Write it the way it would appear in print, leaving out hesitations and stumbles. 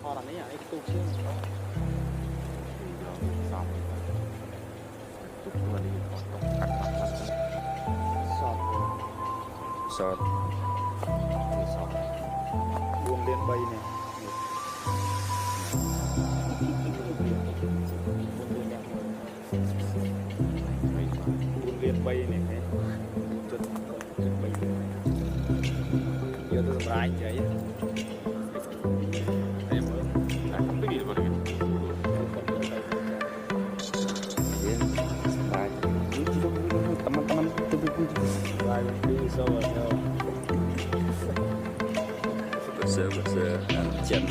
orang ini ya itu sih xong chúc tôi đi có tóc cắt mặt lắm sọt sọt thì sọt buông lên bay này buông lên bay này cái chân bay giờ tôi làm vậy em ơi không biết gì vào đây teman-teman Rồi, đi sâu vào theo bersih-bersih jam